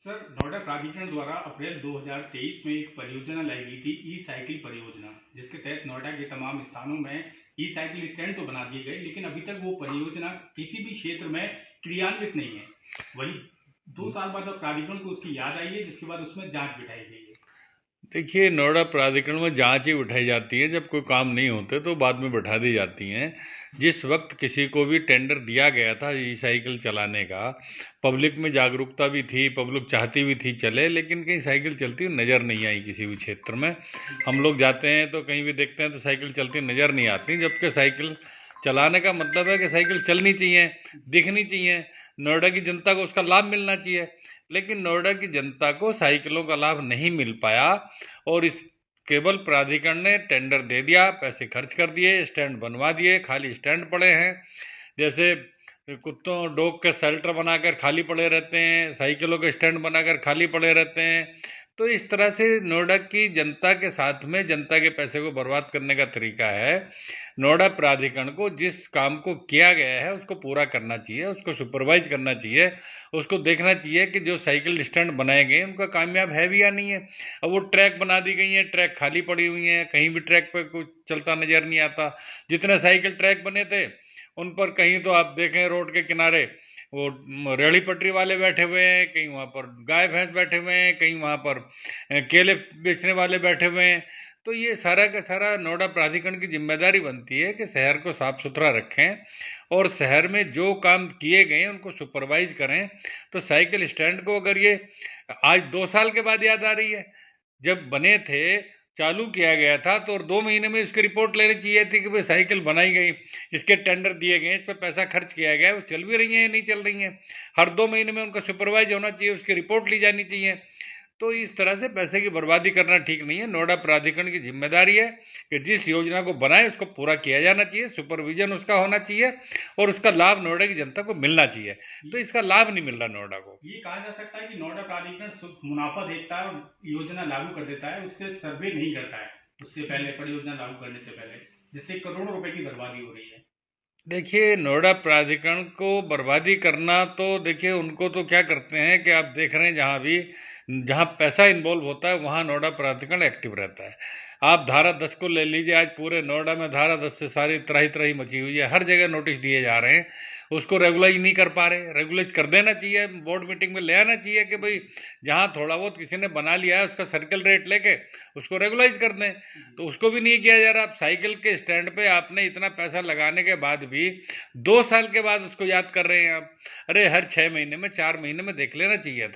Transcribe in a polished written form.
Sir, Noida प्राधिकरण द्वारा अप्रैल 2023 में एक परियोजना लाई गई थी, ई साइकिल परियोजना, जिसके तहत नोएडा के तमाम स्थानों में ई साइकिल स्टैंड तो बना दिए गए, लेकिन अभी तक वो परियोजना किसी भी क्षेत्र में क्रियान्वित नहीं है। वही 2 साल बाद अब प्राधिकरण को उसकी याद आई है, जिसके बाद उसमें जांच बिठाई गई है। देखिए, नोएडा प्राधिकरण में जांच ही बिठाई जाती है। जब कोई काम नहीं होते तो बाद में बिठा दी जाती हैं। जिस वक्त किसी को भी टेंडर दिया गया था ई साइकिल चलाने का, पब्लिक में जागरूकता भी थी, पब्लिक चाहती भी थी चले, लेकिन कहीं साइकिल चलती हुई नज़र नहीं आई किसी भी क्षेत्र में। हम लोग जाते हैं तो कहीं भी देखते हैं तो साइकिल चलती नज़र नहीं आती, जबकि साइकिल चलाने का मतलब है कि साइकिल चलनी चाहिए, दिखनी चाहिए, नोएडा की जनता को उसका लाभ मिलना चाहिए। लेकिन नोएडा की जनता को साइकिलों का लाभ नहीं मिल पाया और इस केवल प्राधिकरण ने टेंडर दे दिया, पैसे खर्च कर दिए, स्टैंड बनवा दिए, खाली स्टैंड पड़े हैं। जैसे कुत्तों डॉग के शेल्टर बनाकर खाली पड़े रहते हैं, साइकिलों के स्टैंड बनाकर खाली पड़े रहते हैं। तो इस तरह से नोएडा की जनता के साथ में जनता के पैसे को बर्बाद करने का तरीका है। नोएडा प्राधिकरण को जिस काम को किया गया है उसको पूरा करना चाहिए, उसको सुपरवाइज करना चाहिए, उसको देखना चाहिए कि जो साइकिल स्टैंड बनाए गए उनका कामयाब है भी या नहीं है। अब वो ट्रैक बना दी गई हैं, ट्रैक खाली पड़ी हुई हैं, कहीं भी ट्रैक पर कुछ चलता नज़र नहीं आता। जितने साइकिल ट्रैक बने थे उन पर कहीं तो आप देखें रोड के किनारे वो रेहड़ी पटरी वाले बैठे हुए हैं, कहीं वहाँ पर गाय भैंस बैठे हुए हैं, कहीं वहाँ पर केले बेचने वाले बैठे हुए हैं। तो ये सारा का सारा नोएडा प्राधिकरण की जिम्मेदारी बनती है कि शहर को साफ सुथरा रखें और शहर में जो काम किए गए हैं उनको सुपरवाइज करें। तो साइकिल स्टैंड को अगर ये आज 2 साल के बाद याद आ रही है, जब बने थे चालू किया गया था तो 2 महीने में इसकी रिपोर्ट लेनी चाहिए थी कि भाई साइकिल बनाई गई, इसके टेंडर दिए गए, इस पर पैसा खर्च किया गया, वो चल भी रही हैं या नहीं चल रही हैं। हर 2 महीने में उनका सुपरवाइज होना चाहिए, उसकी रिपोर्ट ली जानी चाहिए। तो इस तरह से पैसे की बर्बादी करना ठीक नहीं है। नोएडा प्राधिकरण की जिम्मेदारी है कि जिस योजना को बनाए उसको पूरा किया जाना चाहिए, सुपरविजन उसका होना चाहिए और उसका लाभ नोएडा की जनता को मिलना चाहिए। तो इसका लाभ नहीं मिल रहा नोएडा को। ये कहा जा सकता है कि नोएडा प्राधिकरण शुद्ध मुनाफा देखता है और योजना लागू कर देता है, उससे सर्वे नहीं करता है उससे पहले, परियोजना लागू करने से पहले, जिससे करोड़ों रुपए की बर्बादी हो रही है। देखिए, नोएडा प्राधिकरण को बर्बादी करना तो देखिए उनको तो क्या करते हैं कि आप देख रहे हैं जहाँ पैसा इन्वॉल्व होता है वहाँ नोएडा प्राधिकरण एक्टिव रहता है। आप धारा 10 को ले लीजिए, आज पूरे नोएडा में धारा 10 से सारी त्राही त्राही मची हुई है, हर जगह नोटिस दिए जा रहे हैं, उसको रेगुलाइज नहीं कर पा रहे। रेगुलाइज कर देना चाहिए, बोर्ड मीटिंग में ले आना चाहिए कि भाई जहाँ थोड़ा बहुत किसी ने बना लिया है उसका सर्कल रेट लेके उसको रेगुलाइज कर दें। तो उसको भी नहीं किया जा रहा। आप साइकिल के स्टैंड पे आपने इतना पैसा लगाने के बाद भी 2 साल के बाद उसको याद कर रहे हैं आप। अरे हर 6 महीने में 4 महीने में देख लेना चाहिए था।